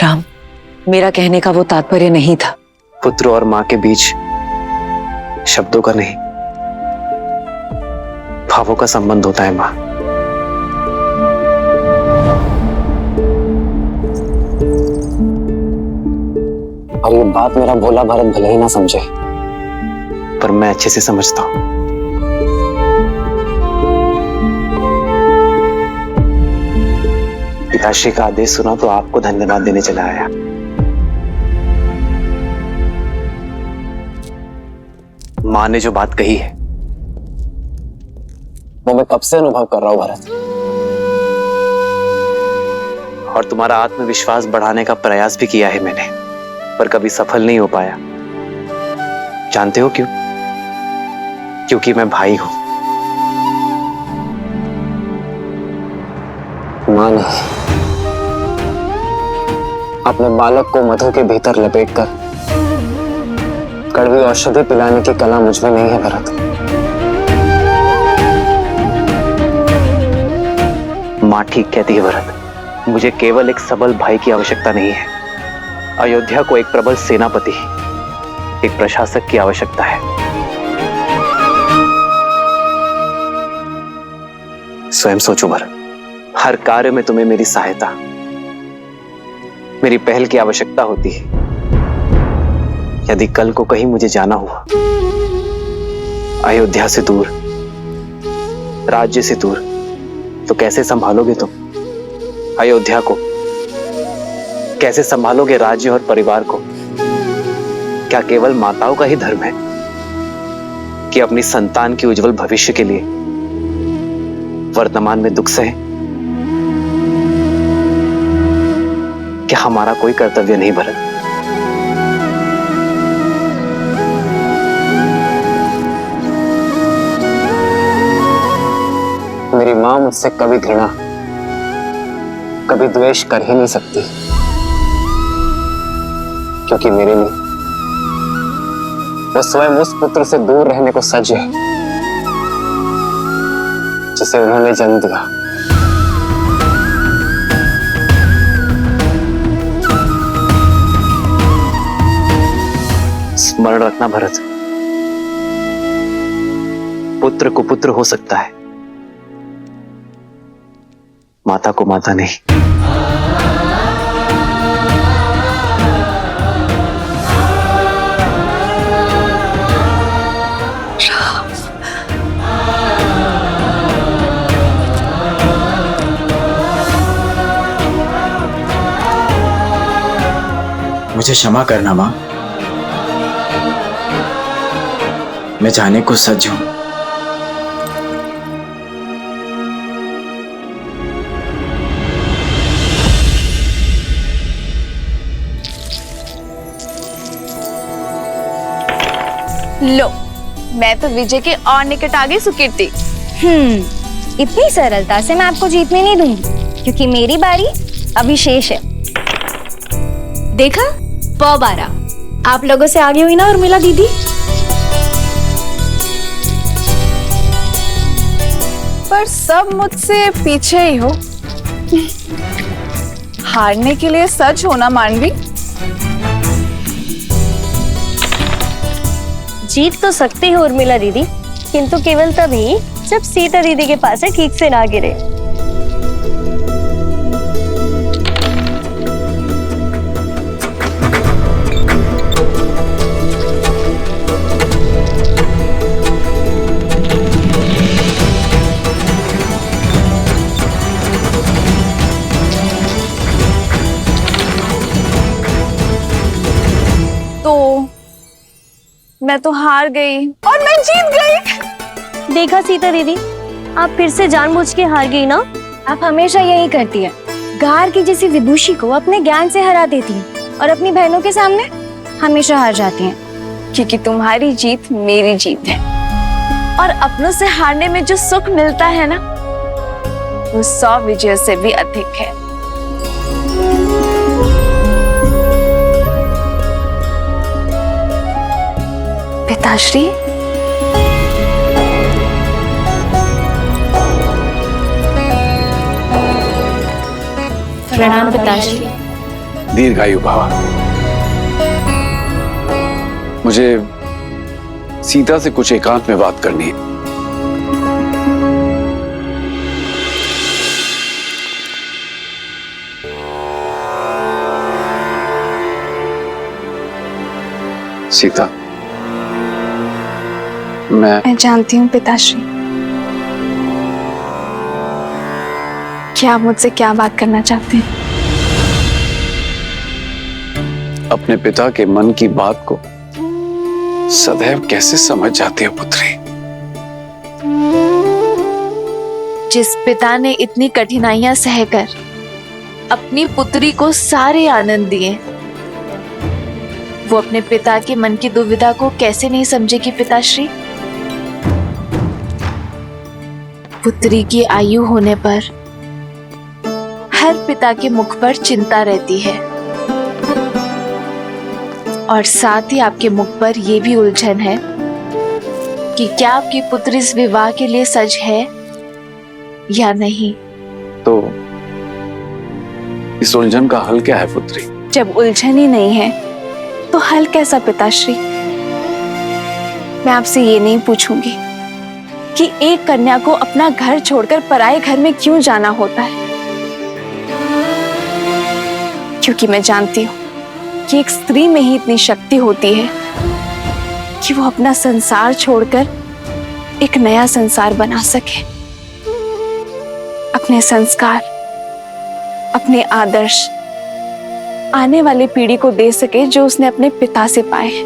श्याम, मेरा कहने का वो तात्पर्य नहीं था। पुत्र और मां के बीच शब्दों का नहीं, भावों का संबंध होता है मां। और ये बात मेरा भोला भारत भले ही ना समझे, पर मैं अच्छे से समझता हूं। पिताश्री का आदेश सुना तो आपको धन्यवाद देने चला आया। मां ने जो बात कही है वो मैं कब से अनुभव कर रहा हूं भरत, और तुम्हारा आत्मविश्वास बढ़ाने का प्रयास भी किया है मैंने, पर कभी सफल नहीं हो पाया। जानते हो क्यों? क्योंकि मैं भाई हूं। मां ने अपने बालक को मधु के भीतर लपेटकर कड़वी औषधि पिलाने की कला मुझ में नहीं है भरत। मां ठीक कहती है भरत, मुझे केवल एक सबल भाई की आवश्यकता नहीं है, अयोध्या को एक प्रबल सेनापति, एक प्रशासक की आवश्यकता है। स्वयं सोचो भरत, हर कार्य में तुम्हें मेरी सहायता, मेरी पहल की आवश्यकता होती है। यदि कल को कहीं मुझे जाना हुआ, अयोध्या से दूर, राज्य से दूर, तो कैसे संभालोगे तुम अयोध्या को? कैसे संभालोगे राज्य और परिवार को? क्या केवल माताओं का ही धर्म है कि अपनी संतान के उज्जवल भविष्य के लिए वर्तमान में दुख सहे? क्या हमारा कोई कर्तव्य नहीं भरत? मेरी मां मुझसे कभी घृणा, कभी द्वेष कर ही नहीं सकती, क्योंकि मेरे लिए वो स्वयं उस पुत्र से दूर रहने को सज्ज है जिसे उन्होंने जन्म दिया। स्मरण रखना भरत, पुत्र को पुत्र हो सकता है, माता को माता नहीं। मुझे क्षमा करना मां, मैं जाने को सज्ज हूं। लो, मैं तो विजय के और निकट आ गई सुकीर्ति। इतनी सरलता से मैं आपको जीतने नहीं दूंगी, क्योंकि मेरी बारी अभी शेष है। देखा, पौ 12 आप लोगों से आगे हुई ना उर्मिला दीदी। पर सब मुझसे पीछे ही हो। हारने के लिए सच होना मानवी। जीत तो सकती हो उर्मिला दीदी, किंतु केवल तभी जब सीता दीदी के पास है ठीक से ना गिरे। मैं तो हार गई और मैं जीत गई। देखा सीता दीदी, आप फिर से जानबूझ के हार गई ना। आप हमेशा यही करती है, गार की जैसी विदुषी को अपने ज्ञान से हरा देती है और अपनी बहनों के सामने हमेशा हार जाती हैं। क्योंकि तुम्हारी जीत मेरी जीत है, और अपनों से हारने में जो सुख मिलता है ना, वो 100 विजयों से भी अधिक है। पिताश्री, प्रणाम पिताश्री। दीर्घायु भव। मुझे सीता से कुछ एकांत में बात करनी है। सीता, मैं जानती हूँ पिताश्री कि आप मुझसे क्या बात करना चाहते हैं। अपने पिता के मन की बात को सदैव कैसे समझ जाती हो पुत्री? जिस पिता ने इतनी कठिनाइयां सहकर अपनी पुत्री को सारे आनंद दिए, वो अपने पिता के मन की दुविधा को कैसे नहीं समझेगी पिताश्री? पुत्री की आयु होने पर हर पिता के मुख पर चिंता रहती है और साथ ही आपके मुख पर यह भी उलझन है कि क्या आपकी पुत्री इस विवाह के लिए सज है या नहीं। तो इस उलझन का हल क्या है पुत्री? जब उलझन ही नहीं है तो हल कैसा पिताश्री? मैं आपसे ये नहीं पूछूंगी कि एक कन्या को अपना घर छोड़कर पराये घर में क्यों जाना होता है, क्योंकि मैं जानती हूं कि एक स्त्री में ही इतनी शक्ति होती है कि वो अपना संसार छोड़कर एक नया संसार बना सके, अपने संस्कार, अपने आदर्श आने वाली पीढ़ी को दे सके जो उसने अपने पिता से पाए हैं।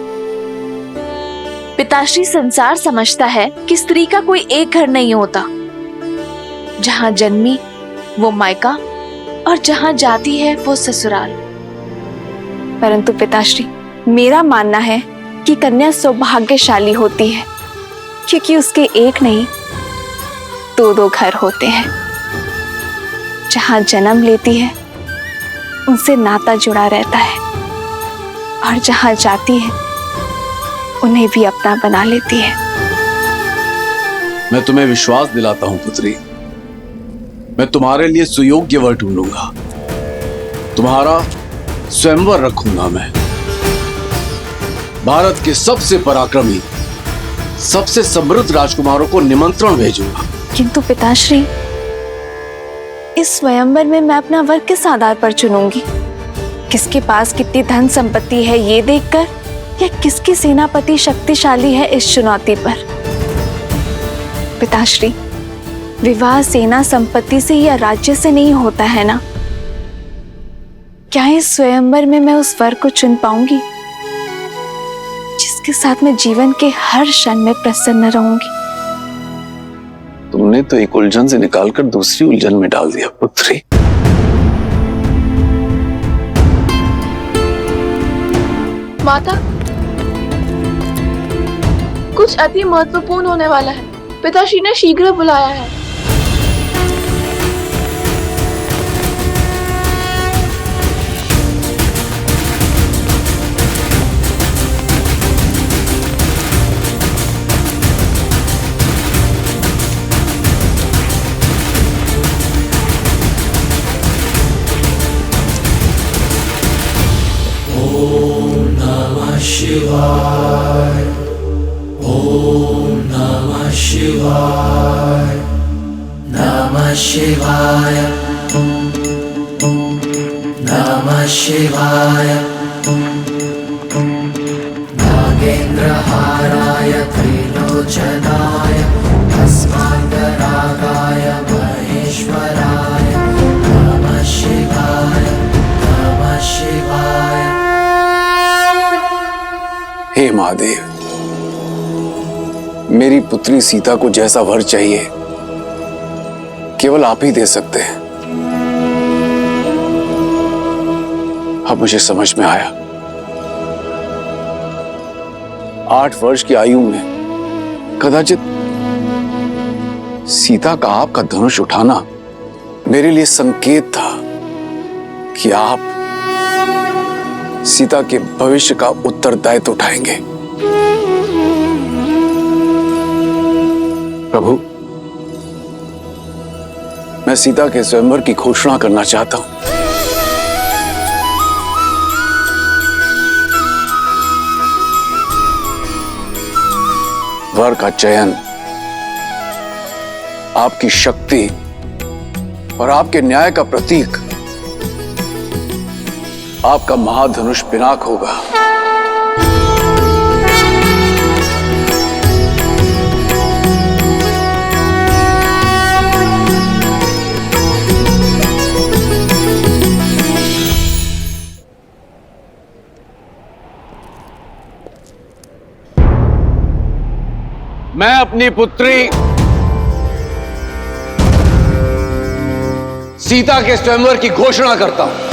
पिताश्री, संसार समझता है कि स्त्री का कोई एक घर नहीं होता, जहां जन्मी वो मायका और जहां जाती है वो ससुराल। परंतु पिताश्री, मेरा मानना है कि कन्या सौभाग्यशाली होती है क्योंकि उसके एक नहीं दो घर होते हैं। जहां जन्म लेती है उनसे नाता जुड़ा रहता है और जहां जाती है उन्हें भी अपना बना लेती है। मैं तुम्हें विश्वास दिलाता हूं पुत्री, मैं तुम्हारे लिए सुयोग्य वर ढूंढूंगा, तुम्हारा स्वयंवर रखूंगा। मैं भारत के सबसे पराक्रमी, सबसे समृद्ध राजकुमारों को निमंत्रण भेजूंगा। किंतु पिताश्री, इस स्वयंवर में मैं अपना वर किस आधार पर चुनूंगी? किसके पास कितनी धन संपत्ति है ये देखकर, या किसकी सेनापति शक्तिशाली है इस चुनौती पर? पिताश्री, विवाह सेना संपत्ति से या राज्य से नहीं होता है ना? क्या इस स्वयंवर में मैं उस वर को चुन पाऊंगी जिसके साथ मैं जीवन के हर क्षण में प्रसन्न रहूंगी? तुमने तो एक उलझन से निकालकर दूसरी उलझन में डाल दिया पुत्री। माता, कुछ अति महत्वपूर्ण होने वाला है। पिताश्री ने शीघ्र बुलाया है। शिवाय, ओम नमः शिवाय, नमः शिवाय, नमः शिवाय, नागेन्द्रहाराय त्रिलोचनाय भस्मांगरागाय महेश्वराय नमः शिवाय, नमः शिवाय। हे महादेव, मेरी पुत्री सीता को जैसा वर चाहिए केवल आप ही दे सकते हैं। अब मुझे समझ में आया, 8 वर्ष की आयु में कदाचित सीता का आपका धनुष उठाना मेरे लिए संकेत था कि आप सीता के भविष्य का उत्तरदायित्व उठाएंगे। प्रभु, मैं सीता के स्वयंवर की घोषणा करना चाहता हूं। वर का चयन आपकी शक्ति और आपके न्याय का प्रतीक आपका महाधनुष पिनाक होगा। मैं अपनी पुत्री सीता के स्वयंवर की घोषणा करता हूं।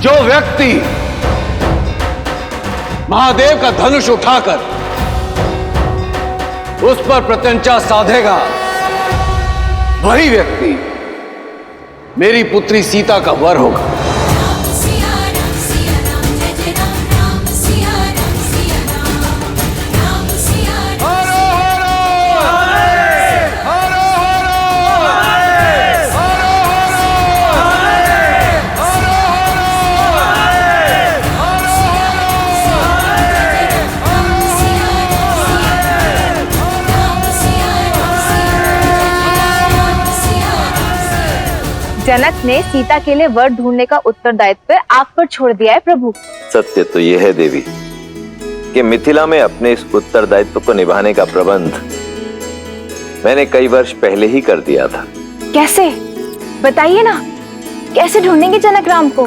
जो व्यक्ति महादेव का धनुष उठाकर उस पर प्रत्यंचा साधेगा, वही व्यक्ति मेरी पुत्री सीता का वर होगा। जनक ने सीता के लिए वर ढूंढने का उत्तरदायित्व आप पर छोड़ दिया है प्रभु। सत्य तो यह है देवी कि मिथिला में अपने इस उत्तरदायित्व को निभाने का प्रबंध मैंने कई वर्ष पहले ही कर दिया था। कैसे, बताइए ना, कैसे ढूंढेंगे जनक राम को?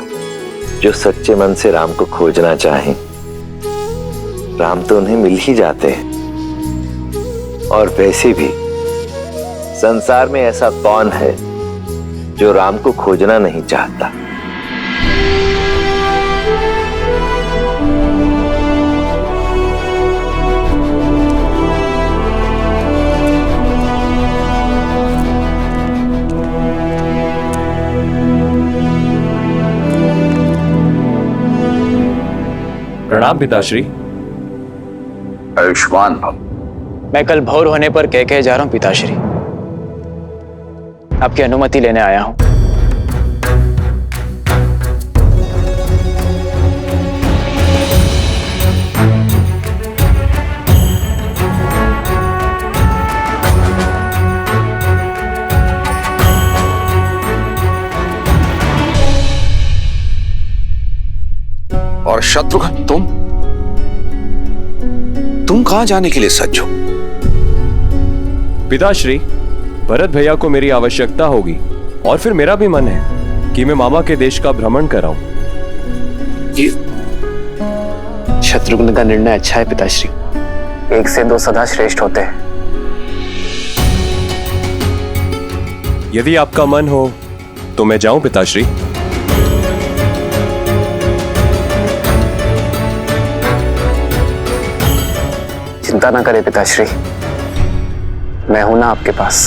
जो सच्चे मन से राम को खोजना चाहें, राम तो उन्हें मिल ही जाते हैं। और वैसे भी संसार में ऐसा कौन है जो राम को खोजना नहीं चाहता। प्रणाम पिताश्री। आयुष्मान भव। मैं कल भोर होने पर कह जा रहा हूं पिताश्री। आपकी अनुमति लेने आया हूं। और शत्रुघ्न, तुम कहां जाने के लिए सज्ज हो? पिताश्री, भरत भैया को मेरी आवश्यकता होगी और फिर मेरा भी मन है कि मैं मामा के देश का भ्रमण कराऊं। ये शत्रुघ्न का निर्णय अच्छा है पिताश्री। 1 से 2 सदा श्रेष्ठ होते हैं। यदि आपका मन हो तो मैं जाऊं पिताश्री। चिंता ना करें पिताश्री, मैं हूं ना आपके पास।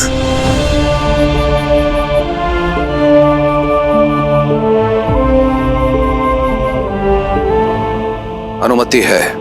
अनुमति है।